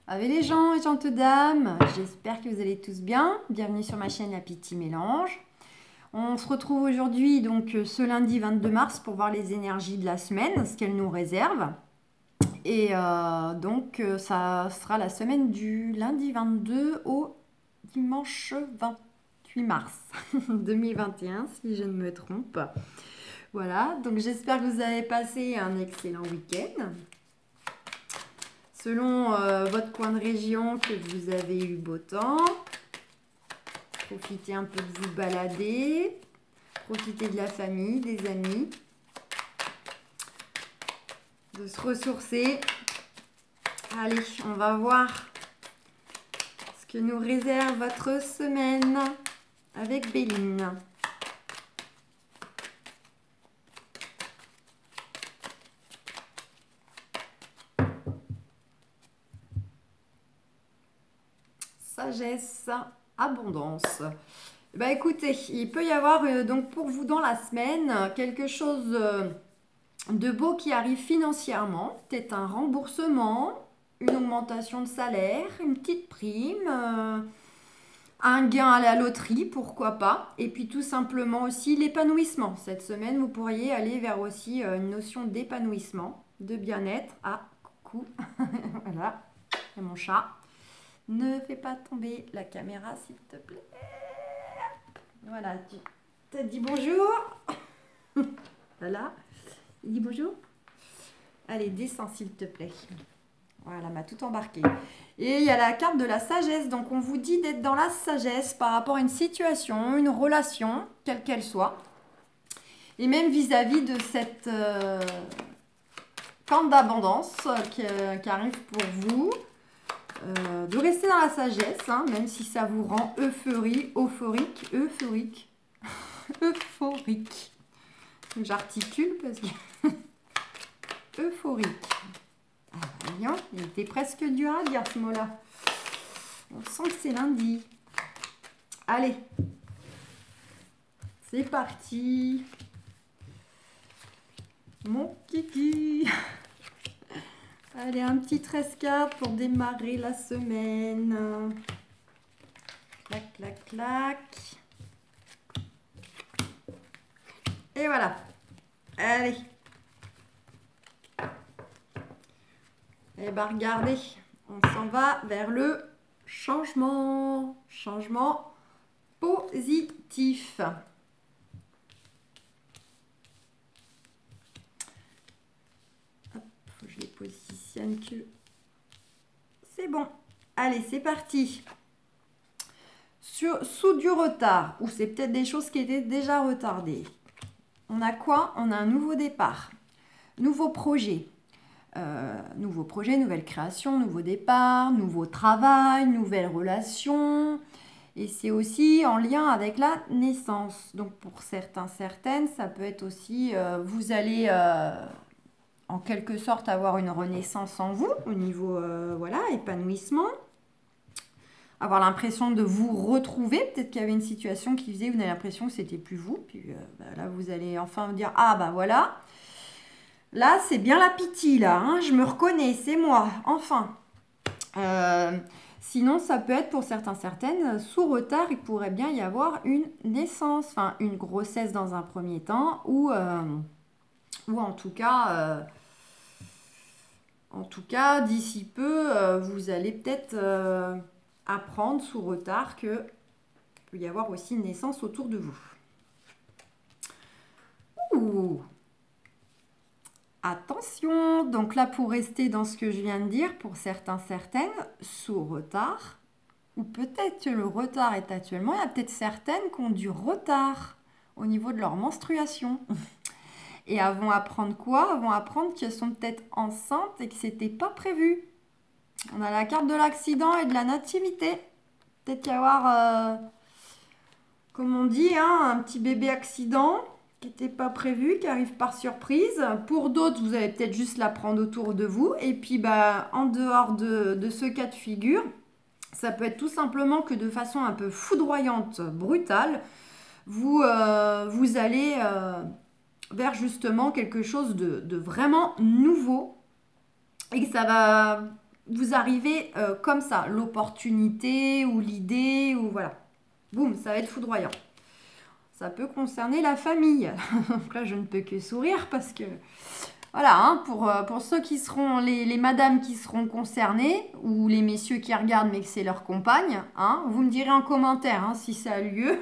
Avec les gens et gentes dames, j'espère que vous allez tous bien. Bienvenue sur ma chaîne La Petite Mélange. On se retrouve aujourd'hui donc ce lundi 22 mars pour voir les énergies de la semaine, ce qu'elles nous réservent. Et ça sera la semaine du lundi 22 au dimanche 28 mars 2021 si je ne me trompe. Voilà, donc j'espère que vous avez passé un excellent week-end. Selon votre coin de région, que vous avez eu beau temps, profitez un peu de vous balader, profitez de la famille, des amis, de se ressourcer. Allez, on va voir ce que nous réserve votre semaine avec Béline. Sagesse, abondance. Bah écoutez, il peut y avoir donc pour vous dans la semaine quelque chose de beau qui arrive financièrement, peut-être un remboursement, une augmentation de salaire, une petite prime, un gain à la loterie, pourquoi pas. Et puis tout simplement aussi l'épanouissement. Cette semaine, vous pourriez aller vers aussi une notion d'épanouissement, de bien-être. Ah, coucou, voilà, c'est mon chat. Ne fais pas tomber la caméra, s'il te plaît. Voilà, tu t'as dit bonjour. Voilà, il dit bonjour. Allez, descends, s'il te plaît. Voilà, m'a tout embarqué. Et il y a la carte de la sagesse. Donc, on vous dit d'être dans la sagesse par rapport à une situation, une relation, quelle qu'elle soit. Et même vis-à-vis de cette carte d'abondance qui arrive pour vous. De rester dans la sagesse, hein, même si ça vous rend euphorique. J'articule parce que euphorique. Ah, voyons, il était presque dur à dire ce mot-là. On sent que c'est lundi. Allez, c'est parti. Mon kiki. Allez, un petit 13 cartes pour démarrer la semaine. Clac, clac, clac. Et voilà. Allez. Et bien, regardez, on s'en va vers le changement. Changement positif. Je les positionne que c'est bon. Allez, c'est parti. Sous du retard, ou c'est peut-être des choses qui étaient déjà retardées. On a quoi? On a un nouveau départ, nouveau projet, nouvelle création, nouveau départ, nouveau travail, nouvelle relation. Et c'est aussi en lien avec la naissance. Donc pour certains, certaines, ça peut être aussi, vous allez en quelque sorte avoir une renaissance en vous au niveau voilà, épanouissement, avoir l'impression de vous retrouver. Peut-être qu'il y avait une situation qui faisait, vous avez l'impression que c'était plus vous, puis là vous allez enfin vous dire ah bah voilà, là c'est bien la pitié là, hein, je me reconnais, c'est moi, enfin. Sinon ça peut être pour certains, certaines sous retard, il pourrait bien y avoir une naissance, enfin une grossesse dans un premier temps, ou en tout cas d'ici peu, vous allez peut-être apprendre sous retard qu'il peut y avoir aussi une naissance autour de vous. Ouh. Attention, donc là pour rester dans ce que je viens de dire, pour certains, certaines, sous retard, ou peut-être que le retard est actuellement, il y a peut-être certaines qui ont du retard au niveau de leur menstruation. Et elles vont apprendre quoi? Elles vont apprendre qu'elles sont peut-être enceintes et que c'était pas prévu. On a la carte de l'accident et de la nativité. Peut-être y avoir, comme on dit, hein, un petit bébé accident qui n'était pas prévu, qui arrive par surprise. Pour d'autres, vous allez peut-être juste l'apprendre autour de vous. Et puis, bah, en dehors de ce cas de figure, ça peut être tout simplement que de façon un peu foudroyante, brutale, vous allez vers justement quelque chose de vraiment nouveau et que ça va vous arrivez comme ça, l'opportunité ou l'idée, ou voilà. Boum, ça va être foudroyant. Ça peut concerner la famille. Donc là, je ne peux que sourire parce que, voilà, hein, pour ceux qui seront, les madames qui seront concernées, ou les messieurs qui regardent mais que c'est leur compagne, hein, vous me direz en commentaire hein, si ça a lieu.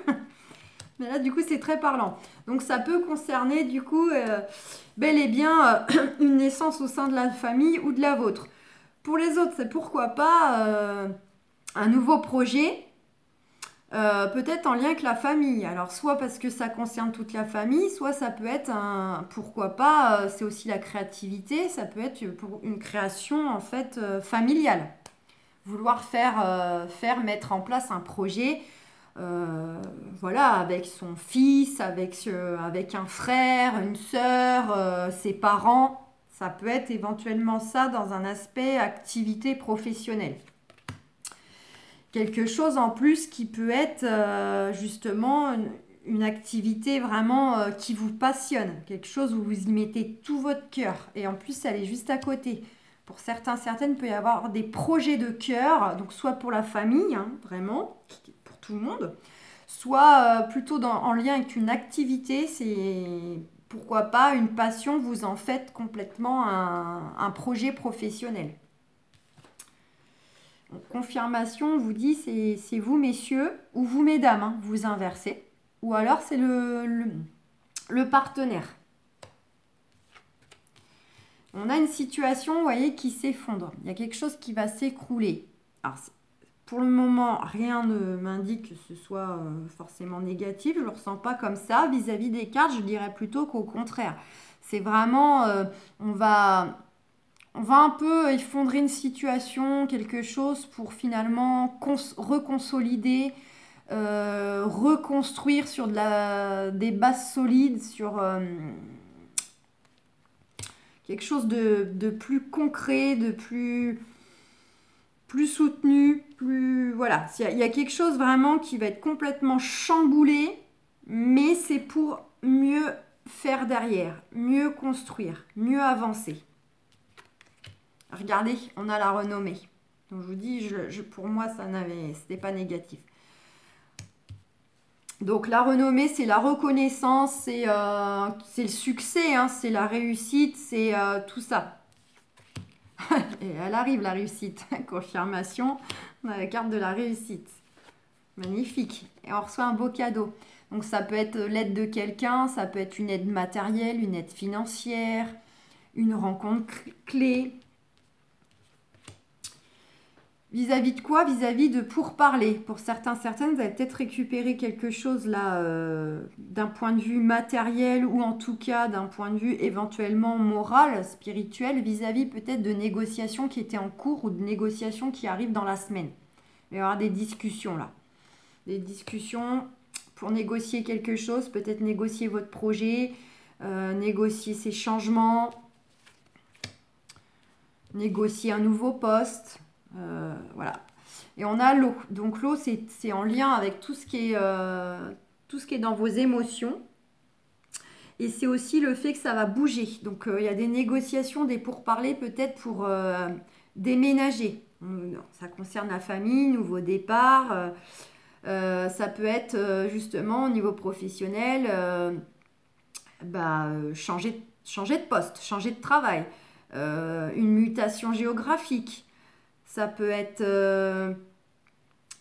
Mais là, du coup, c'est très parlant. Donc, ça peut concerner, du coup, bel et bien une naissance au sein de la famille ou de la vôtre. Pour les autres, c'est pourquoi pas un nouveau projet, peut-être en lien avec la famille. Alors, soit parce que ça concerne toute la famille, soit ça peut être un, pourquoi pas, c'est aussi la créativité, ça peut être pour une création, en fait, familiale. Vouloir mettre en place un projet voilà, avec son fils, avec un frère, une sœur, ses parents. Ça peut être éventuellement ça dans un aspect activité professionnelle. Quelque chose en plus qui peut être justement une activité vraiment qui vous passionne. Quelque chose où vous y mettez tout votre cœur. Et en plus, elle est juste à côté. Pour certains, certaines, il peut y avoir des projets de cœur, donc soit pour la famille, hein, vraiment, pour tout le monde, soit plutôt en lien avec une activité, c'est pourquoi pas une passion, vous en faites complètement un projet professionnel. Donc, confirmation, on vous dit c'est vous messieurs ou vous mesdames, hein, vous inversez. Ou alors c'est le partenaire. On a une situation, vous voyez, qui s'effondre. Il y a quelque chose qui va s'écrouler. Alors, pour le moment, rien ne m'indique que ce soit forcément négatif. Je ne le ressens pas comme ça. Vis-à-vis des cartes, je dirais plutôt qu'au contraire. C'est vraiment, on va un peu effondrer une situation, quelque chose pour finalement reconsolider, reconstruire sur des bases solides, sur quelque chose de plus concret, de plus soutenu, plus... Voilà, il y a quelque chose vraiment qui va être complètement chamboulé, mais c'est pour mieux faire derrière, mieux construire, mieux avancer. Regardez, on a la renommée. Donc je vous dis, pour moi, c'était pas négatif. Donc la renommée, c'est la reconnaissance, c'est le succès, hein, c'est la réussite, c'est tout ça. Et elle arrive la réussite, confirmation, on a la carte de la réussite. Magnifique. Et on reçoit un beau cadeau. Donc ça peut être l'aide de quelqu'un, ça peut être une aide matérielle, une aide financière, une rencontre clé. Vis-à-vis de quoi? Vis-à-vis de pourparler. Pour certains, certaines, vous allez peut-être récupérer quelque chose là d'un point de vue matériel ou en tout cas d'un point de vue éventuellement moral, spirituel, vis-à-vis peut-être de négociations qui étaient en cours ou de négociations qui arrivent dans la semaine. Il va y avoir des discussions là. Des discussions pour négocier quelque chose, peut-être négocier votre projet, négocier ses changements, négocier un nouveau poste. Voilà. Et on a l'eau. Donc l'eau, c'est en lien avec tout ce qui est dans vos émotions. Et c'est aussi le fait que ça va bouger. Donc il y a des négociations, des pourparlers peut-être pour déménager. Ça concerne la famille, nouveau départ. Ça peut être justement au niveau professionnel, changer de poste, changer de travail, une mutation géographique. Ça peut être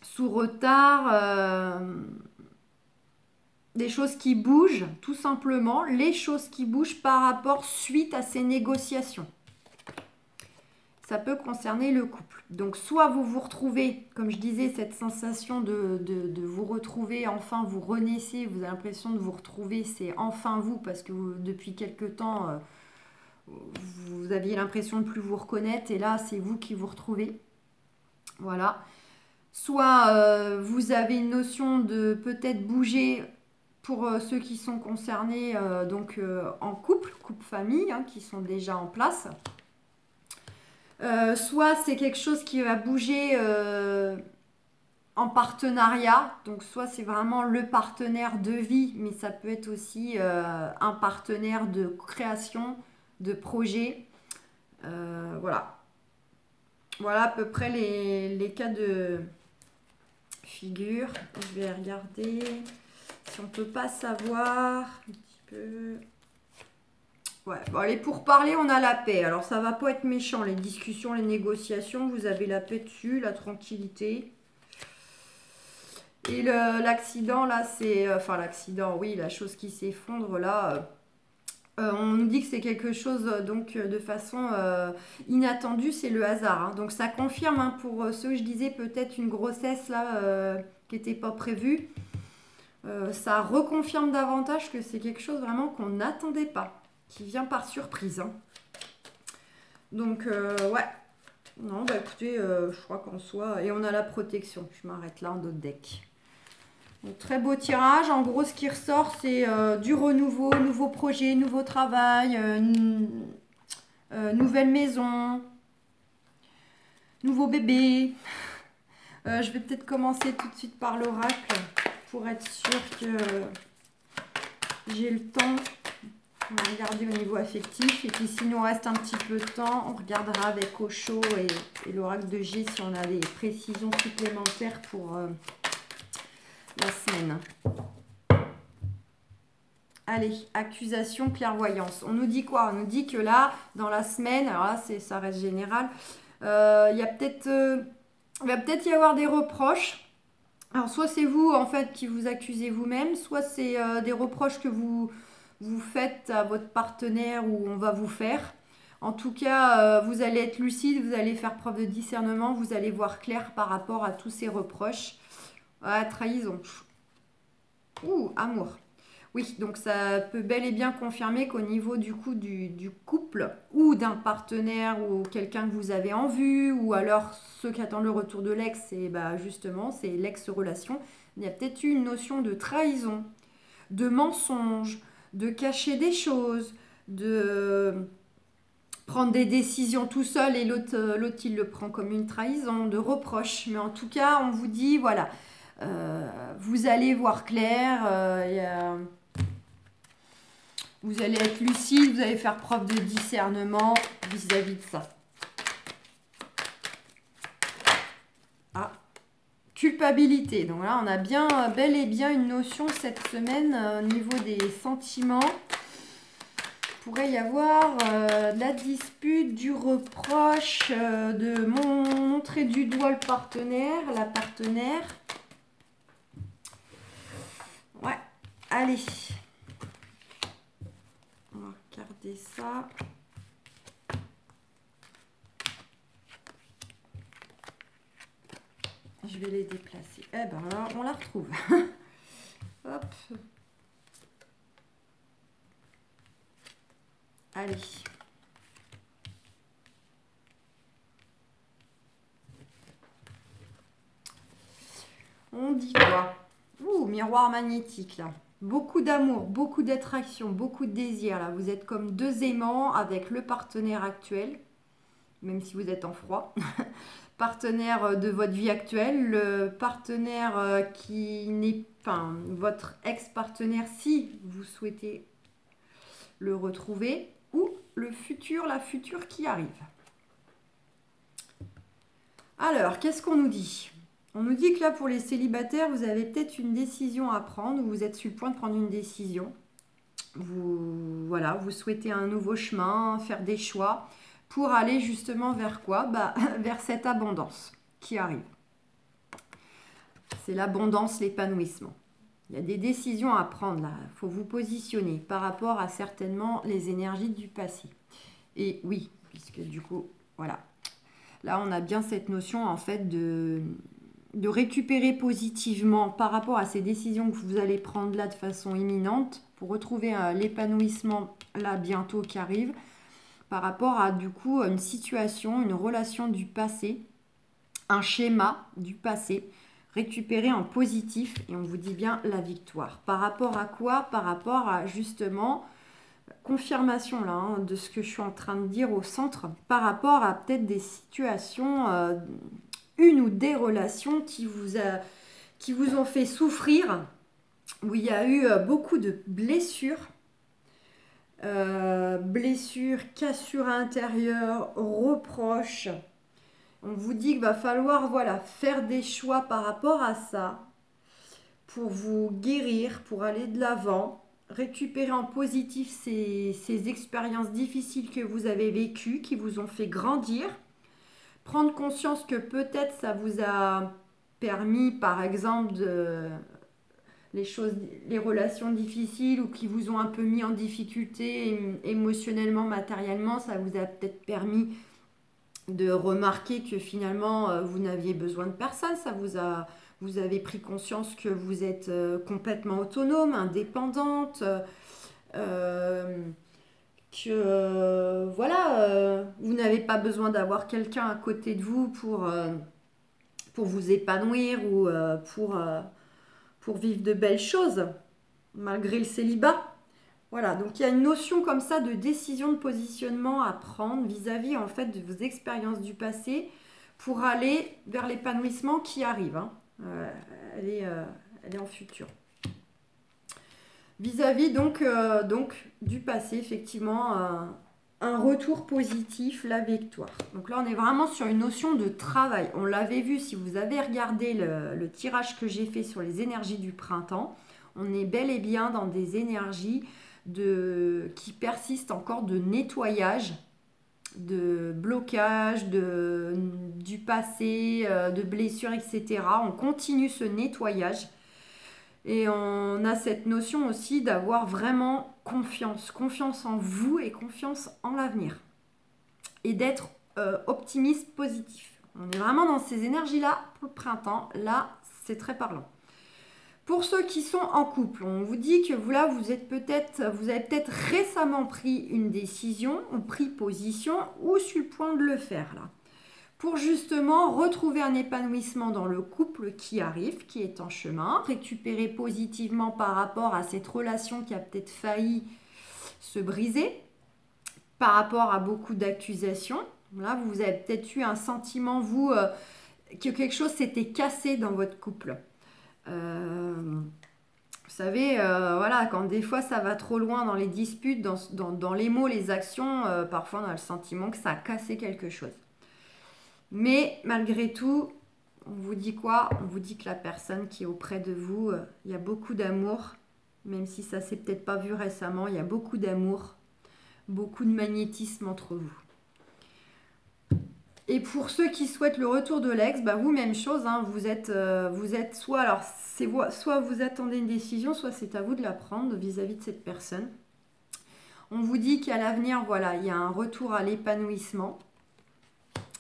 sous retard, des choses qui bougent, tout simplement, les choses qui bougent par rapport suite à ces négociations. Ça peut concerner le couple. Donc, soit vous vous retrouvez, comme je disais, cette sensation de vous retrouver, enfin vous renaissez, vous avez l'impression de vous retrouver, c'est enfin vous, parce que depuis quelque temps, vous aviez l'impression de ne plus vous reconnaître, et là, c'est vous qui vous retrouvez. Voilà. Soit vous avez une notion de peut-être bouger pour ceux qui sont concernés en couple famille, hein, qui sont déjà en place. Soit c'est quelque chose qui va bouger en partenariat, donc soit c'est vraiment le partenaire de vie, mais ça peut être aussi un partenaire de création, de projet. Voilà. Voilà à peu près les cas de figure. Je vais regarder si on peut pas savoir un petit peu. Ouais, bon, allez, pour parler, on a la paix. Alors, ça va pas être méchant, les discussions, les négociations, vous avez la paix dessus, la tranquillité. Et l'accident, là, c'est... Enfin, l'accident, oui, la chose qui s'effondre, là... on nous dit que c'est quelque chose donc de façon inattendue, c'est le hasard, hein. Donc ça confirme hein, pour ceux que je disais peut-être une grossesse là qui n'était pas prévue. Ça reconfirme davantage que c'est quelque chose vraiment qu'on n'attendait pas, qui vient par surprise, hein. Donc ouais, non bah écoutez, je crois qu'en soi, et on a la protection, je m'arrête là en d'autres deck. Donc, très beau tirage. En gros, ce qui ressort, c'est du renouveau, nouveau projet, nouveau travail, nouvelle maison, nouveau bébé. Je vais peut-être commencer tout de suite par l'oracle pour être sûr que j'ai le temps. On va regarder au niveau affectif. Et puis, s'il nous reste un petit peu de temps, on regardera avec Osho et l'oracle de G si on a des précisions supplémentaires pour la semaine. Allez, accusation, clairvoyance. On nous dit quoi? On nous dit que là, dans la semaine, alors là, ça reste général, il va peut-être y avoir des reproches. Alors, soit c'est vous, en fait, qui vous accusez vous-même, soit c'est des reproches que vous faites à votre partenaire ou on va vous faire. En tout cas, vous allez être lucide, vous allez faire preuve de discernement, vous allez voir clair par rapport à tous ces reproches. Ah, trahison. Ouh, amour. Oui, donc ça peut bel et bien confirmer qu'au niveau du coup du couple ou d'un partenaire ou quelqu'un que vous avez en vue ou alors ceux qui attendent le retour de l'ex, c'est bah, justement c'est l'ex-relation, il y a peut-être eu une notion de trahison, de mensonge, de cacher des choses, de prendre des décisions tout seul et l'autre il le prend comme une trahison, de reproche. Mais en tout cas, on vous dit, voilà, vous allez voir clair, vous allez être lucide, vous allez faire preuve de discernement vis-à-vis de ça. Ah, culpabilité. Donc là, on a bien, bel et bien une notion cette semaine au niveau des sentiments. Il pourrait y avoir de la dispute, du reproche, de montrer du doigt le partenaire, la partenaire. Ouais, allez. On va regarder ça. Je vais les déplacer. Eh ben là, on la retrouve. Hop. Allez. On dit quoi? Ouh, miroir magnétique là. Beaucoup d'amour, beaucoup d'attraction, beaucoup de désir là. Vous êtes comme deux aimants avec le partenaire actuel, même si vous êtes en froid. Partenaire de votre vie actuelle, le partenaire qui n'est pas votre ex-partenaire si vous souhaitez le retrouver, ou le futur, la future qui arrive. Alors, qu'est-ce qu'on nous dit? On nous dit que là, pour les célibataires, vous avez peut-être une décision à prendre, ou vous êtes sur le point de prendre une décision. Voilà, vous souhaitez un nouveau chemin, faire des choix, pour aller justement vers quoi? Bah, vers cette abondance qui arrive. C'est l'abondance, l'épanouissement. Il y a des décisions à prendre là. Il faut vous positionner par rapport à certainement les énergies du passé. Et oui, puisque du coup, voilà. Là, on a bien cette notion en fait de récupérer positivement par rapport à ces décisions que vous allez prendre là de façon imminente pour retrouver l'épanouissement là bientôt qui arrive par rapport à du coup une situation, une relation du passé, un schéma du passé récupéré en positif et on vous dit bien la victoire. Par rapport à quoi? Par rapport à justement confirmation là hein, de ce que je suis en train de dire au centre par rapport à peut-être des situations, une ou des relations qui vous ont fait souffrir, où il y a eu beaucoup de blessures, cassures intérieures, reproches, On vous dit qu'il va falloir, voilà, faire des choix par rapport à ça pour vous guérir, pour aller de l'avant, récupérer en positif ces expériences difficiles que vous avez vécues, qui vous ont fait grandir, prendre conscience que peut-être ça vous a permis, par exemple, les relations difficiles ou qui vous ont un peu mis en difficulté émotionnellement, matériellement, ça vous a peut-être permis de remarquer que finalement vous n'aviez besoin de personne, vous avez pris conscience que vous êtes complètement autonome, indépendante, euh, que voilà, vous n'avez pas besoin d'avoir quelqu'un à côté de vous pour vous épanouir ou pour vivre de belles choses, malgré le célibat. Voilà, donc il y a une notion comme ça de décision de positionnement à prendre vis-à-vis en fait de vos expériences du passé pour aller vers l'épanouissement qui arrive. Hein. Elle est en futur. Vis-à-vis donc du passé, effectivement, un retour positif, la victoire. Donc là, on est vraiment sur une notion de travail. On l'avait vu si vous avez regardé le tirage que j'ai fait sur les énergies du printemps. On est bel et bien dans des énergies qui persistent encore de nettoyage, de blocage, du passé, de blessures, etc. On continue ce nettoyage. Et on a cette notion aussi d'avoir vraiment confiance en vous et confiance en l'avenir. Et d'être optimiste, positif. On est vraiment dans ces énergies-là pour le printemps. Là, c'est très parlant. Pour ceux qui sont en couple, on vous dit que vous avez peut-être récemment pris une décision, ou pris position, ou sur le point de le faire là. Pour justement retrouver un épanouissement dans le couple qui arrive, qui est en chemin, récupérer positivement par rapport à cette relation qui a peut-être failli se briser, par rapport à beaucoup d'accusations. Là, vous avez peut-être eu un sentiment, que quelque chose s'était cassé dans votre couple. Vous savez, voilà, quand des fois ça va trop loin dans les disputes, dans les mots, les actions, parfois on a le sentiment que ça a cassé quelque chose. Mais malgré tout, on vous dit quoi? On vous dit que la personne qui est auprès de vous, il y a beaucoup d'amour, même si ça s'est peut-être pas vu récemment, il y a beaucoup d'amour, beaucoup de magnétisme entre vous. Et pour ceux qui souhaitent le retour de l'ex, bah vous, même chose, hein, vous êtes soit vous attendez une décision, soit c'est à vous de la prendre vis-à-vis de cette personne. On vous dit qu'à l'avenir, voilà, il y a un retour à l'épanouissement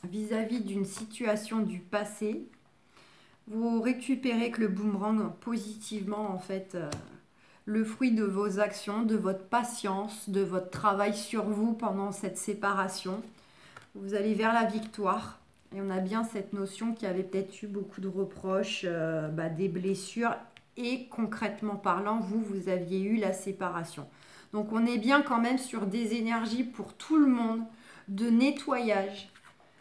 vis-à-vis d'une situation du passé. Vous récupérez que le boomerang positivement, en fait, le fruit de vos actions, de votre patience, de votre travail sur vous pendant cette séparation. Vous allez vers la victoire. Et on a bien cette notion qu'il y avait peut-être eu beaucoup de reproches, des blessures. Et concrètement parlant, vous aviez eu la séparation. Donc on est bien quand même sur des énergies pour tout le monde de nettoyage.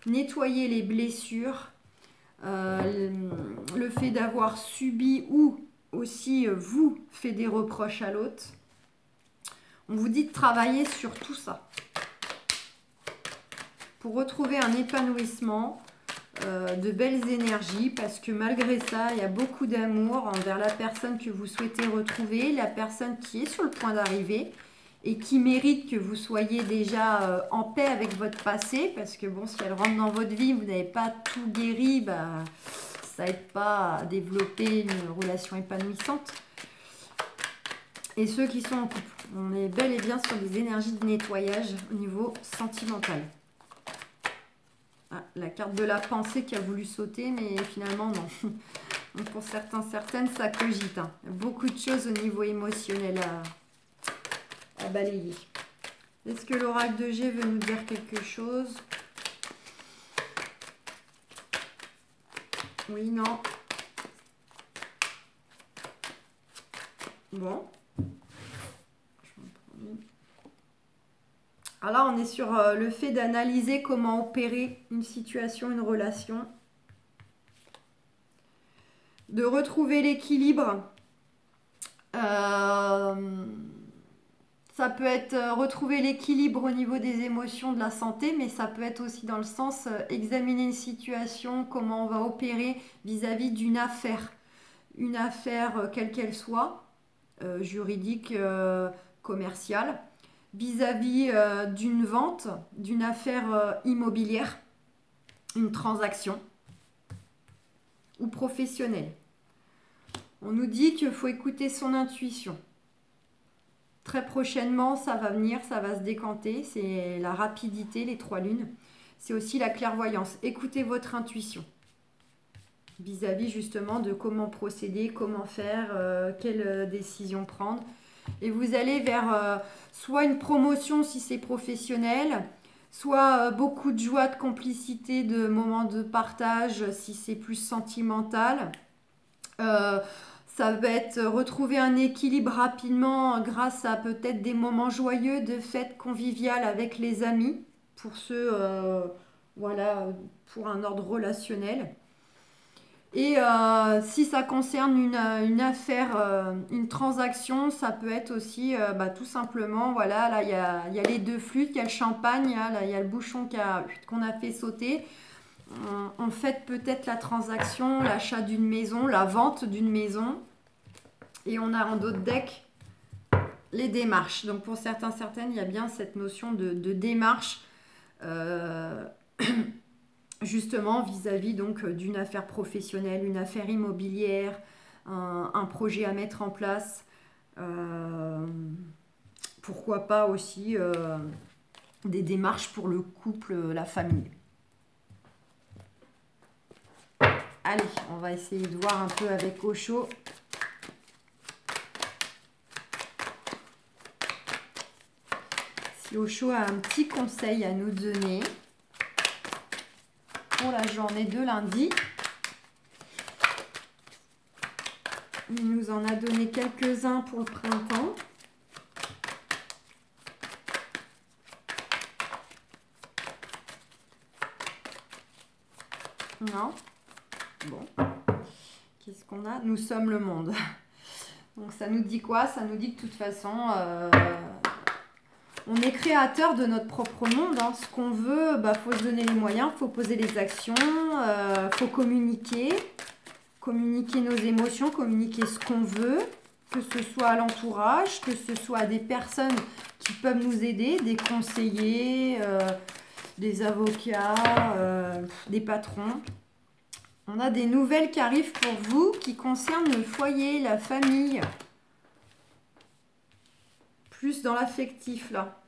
Nettoyer les blessures, le fait d'avoir subi ou aussi vous fait des reproches à l'autre. On vous dit de travailler sur tout ça pour retrouver un épanouissement, de belles énergies, parce que malgré ça, il y a beaucoup d'amour envers la personne que vous souhaitez retrouver, la personne qui est sur le point d'arriver et qui mérite que vous soyez déjà en paix avec votre passé, parce que bon, si elle rentre dans votre vie, vous n'avez pas tout guéri, ça n'aide pas à développer une relation épanouissante. Et ceux qui sont en couple, on est bel et bien sur des énergies de nettoyage au niveau sentimental. Ah, la carte de la pensée qui a voulu sauter, mais finalement non. Donc pour certaines, ça cogite. Hein. Il y a beaucoup de choses au niveau émotionnel à balayer. Est-ce que l'oracle de G veut nous dire quelque chose? Oui, non. Bon. Alors là, on est sur le fait d'analyser comment opérer une situation, une relation. De retrouver l'équilibre. Ça peut être retrouver l'équilibre au niveau des émotions, de la santé, mais ça peut être aussi dans le sens examiner une situation, comment on va opérer vis-à-vis d'une affaire. Une affaire, quelle qu'elle soit, juridique, commerciale, vis-à-vis d'une vente, d'une affaire immobilière, une transaction ou professionnelle. On nous dit qu'il faut écouter son intuition. Très prochainement, ça va venir, ça va se décanter. C'est la rapidité, les 3 lunes. C'est aussi la clairvoyance. Écoutez votre intuition vis-à-vis justement de comment procéder, comment faire, quelle décision prendre. Et vous allez vers soit une promotion si c'est professionnel, soit beaucoup de joie, de complicité, de moments de partage si c'est plus sentimental. Ça va être retrouver un équilibre rapidement grâce à peut-être des moments joyeux de fêtes conviviales avec les amis, pour ceux, voilà, pour un ordre relationnel. Et si ça concerne une affaire, une transaction, ça peut être aussi tout simplement, voilà, là il y a les 2 flûtes, il y a le champagne, là il y a le bouchon qu'on a fait sauter. On fait peut-être la transaction, l'achat d'une maison, la vente d'une maison. Et on a en d'autres decks les démarches. Donc pour certains, certaines, il y a bien cette notion de démarche. Justement vis-à-vis donc d'une affaire professionnelle, une affaire immobilière, un projet à mettre en place. Pourquoi pas aussi des démarches pour le couple, la famille. Allez, on va essayer de voir un peu avec Osho. Si Osho a un petit conseil à nous donner pour la journée de lundi. Il nous en a donné quelques-uns pour le printemps. Non. Bon. Qu'est-ce qu'on a? Nous sommes le monde. Donc ça nous dit quoi? Ça nous dit que de toute façon, on est créateur de notre propre monde. Hein. Ce qu'on veut, faut se donner les moyens, faut poser les actions, faut communiquer. Communiquer nos émotions, communiquer ce qu'on veut, que ce soit à l'entourage, que ce soit à des personnes qui peuvent nous aider, des conseillers, des avocats, des patrons. On a des nouvelles qui arrivent pour vous qui concernent le foyer, la famille. Plus dans l'affectif là.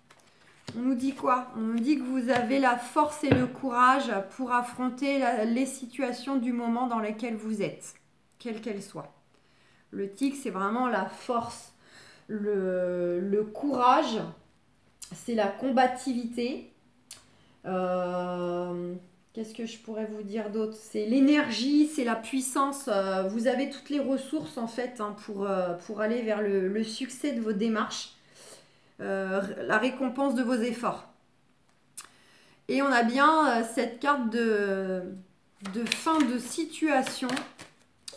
On nous dit quoi? On nous dit que vous avez la force et le courage pour affronter les situations du moment dans lesquelles vous êtes, quelles qu'elles soient. Le tic, c'est vraiment la force, le courage, c'est la combativité. Qu'est-ce que je pourrais vous dire d'autre? C'est l'énergie, c'est la puissance. Vous avez toutes les ressources en fait pour aller vers le succès de vos démarches. La récompense de vos efforts. Et on a bien cette carte de fin de situation,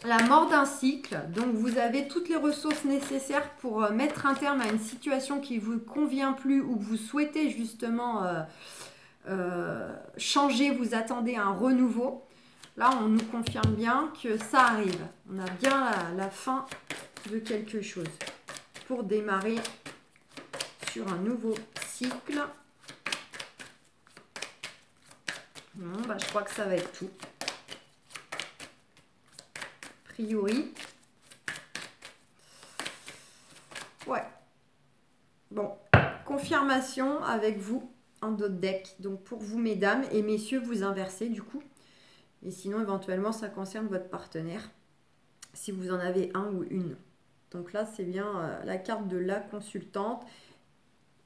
la mort d'un cycle. Donc vous avez toutes les ressources nécessaires pour mettre un terme à une situation qui ne vous convient plus ou que vous souhaitez justement changer, vous attendez un renouveau. Là on nous confirme bien que ça arrive. On a bien la fin de quelque chose pour démarrer sur un nouveau cycle. Bon, je crois que ça va être tout. A priori. Ouais. Bon, confirmation avec vous en d'autres decks. Donc pour vous mesdames et messieurs, vous inversez du coup. Et sinon éventuellement ça concerne votre partenaire. Si vous en avez un ou une. Donc là c'est bien la carte de la consultante.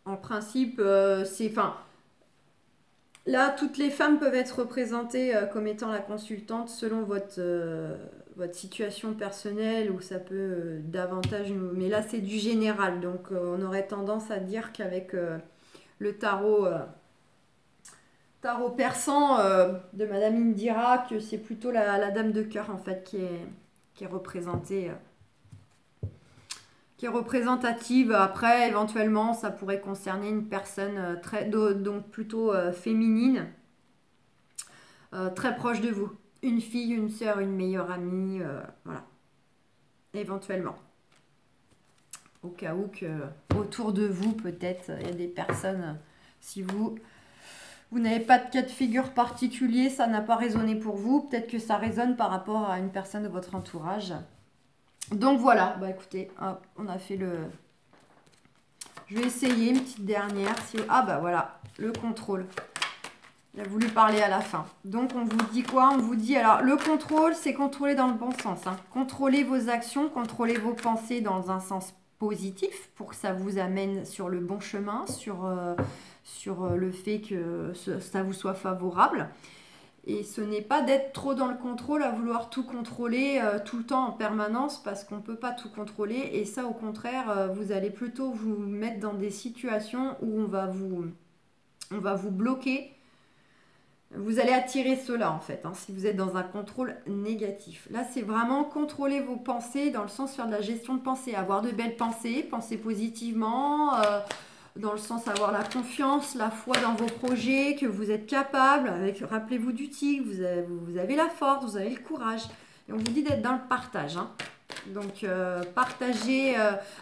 En principe, c'est... Enfin, là, toutes les femmes peuvent être représentées comme étant la consultante selon votre situation personnelle ou ça peut davantage... Mais là, c'est du général. Donc, on aurait tendance à dire qu'avec le tarot persan de Madame Indira, que c'est plutôt la dame de cœur, en fait, qui est représentée qui est représentative. Après, éventuellement, ça pourrait concerner une personne donc plutôt féminine, très proche de vous. Une fille, une sœur, une meilleure amie, voilà, éventuellement. Au cas où que autour de vous, peut-être, il y a des personnes, si vous n'avez pas de cas de figure particulier, ça n'a pas résonné pour vous, peut-être que ça résonne par rapport à une personne de votre entourage. Donc voilà, bah écoutez, hop, on a fait le... Je vais essayer une petite dernière. Ah bah voilà, le contrôle. Il a voulu parler à la fin. Donc on vous dit quoi? On vous dit, alors le contrôle, c'est contrôler dans le bon sens. Hein. Contrôler vos actions, contrôler vos pensées dans un sens positif pour que ça vous amène sur le bon chemin, sur le fait que ça vous soit favorable. Et ce n'est pas d'être trop dans le contrôle, à vouloir tout contrôler tout le temps en permanence, parce qu'on ne peut pas tout contrôler. Et ça, au contraire, vous allez plutôt vous mettre dans des situations où on va vous bloquer. Vous allez attirer cela, en fait, hein, si vous êtes dans un contrôle négatif. Là, c'est vraiment contrôler vos pensées, dans le sens faire de la gestion de pensée. Avoir de belles pensées, penser positivement... dans le sens avoir la confiance, la foi dans vos projets, que vous êtes capable, rappelez-vous du tigre, vous avez la force, vous avez le courage. Et on vous dit d'être dans le partage. Hein. Donc, partager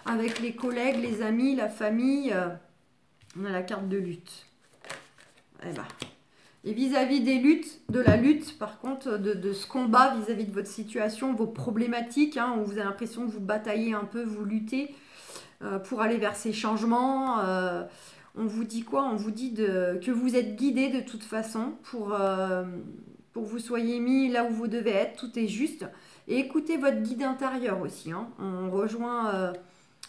avec les collègues, les amis, la famille. On a la carte de lutte. Et vis-à-vis de la lutte, par contre, de ce combat vis-à-vis de votre situation, vos problématiques, hein, où vous avez l'impression que vous bataillez un peu, vous luttez, pour aller vers ces changements. On vous dit quoi? On vous dit que vous êtes guidé de toute façon pour que vous soyez mis là où vous devez être. Tout est juste. Et écoutez votre guide intérieur aussi. Hein. On rejoint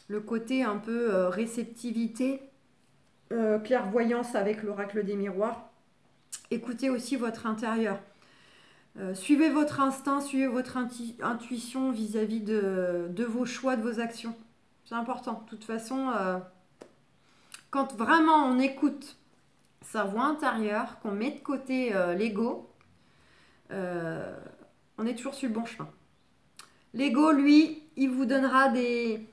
le côté un peu réceptivité, clairvoyance avec l'oracle des miroirs. Écoutez aussi votre intérieur. Suivez votre instinct, suivez votre intuition vis-à-vis de vos choix, de vos actions. C'est important. De toute façon, quand vraiment on écoute sa voix intérieure, qu'on met de côté l'ego, on est toujours sur le bon chemin. L'ego, lui, il vous donnera des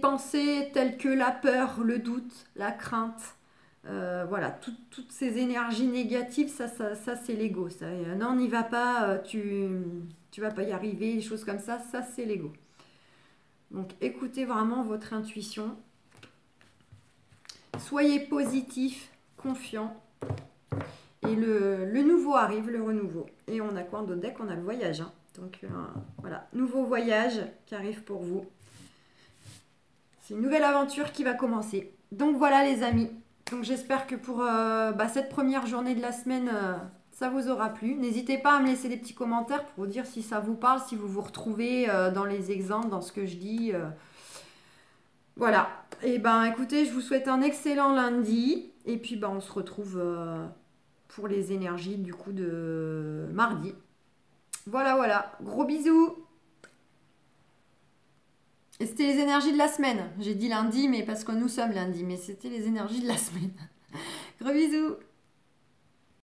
pensées telles que la peur, le doute, la crainte. Voilà, toutes ces énergies négatives, ça c'est l'ego. Non, n'y va pas, tu vas pas y arriver, des choses comme ça c'est l'ego. Donc écoutez vraiment votre intuition. Soyez positif, confiant. Et le nouveau arrive, le renouveau. Et on a quoi en d'autres decks? On a le voyage. Hein. Donc voilà, nouveau voyage qui arrive pour vous. C'est une nouvelle aventure qui va commencer. Donc voilà les amis. Donc j'espère que pour cette première journée de la semaine... ça vous aura plu. N'hésitez pas à me laisser des petits commentaires pour vous dire si ça vous parle, si vous vous retrouvez dans les exemples, dans ce que je dis. Voilà. Et écoutez, je vous souhaite un excellent lundi. Et puis on se retrouve pour les énergies du coup de mardi. Voilà. Gros bisous. Et c'était les énergies de la semaine. J'ai dit lundi, mais parce que nous sommes lundi. Mais c'était les énergies de la semaine. Gros bisous.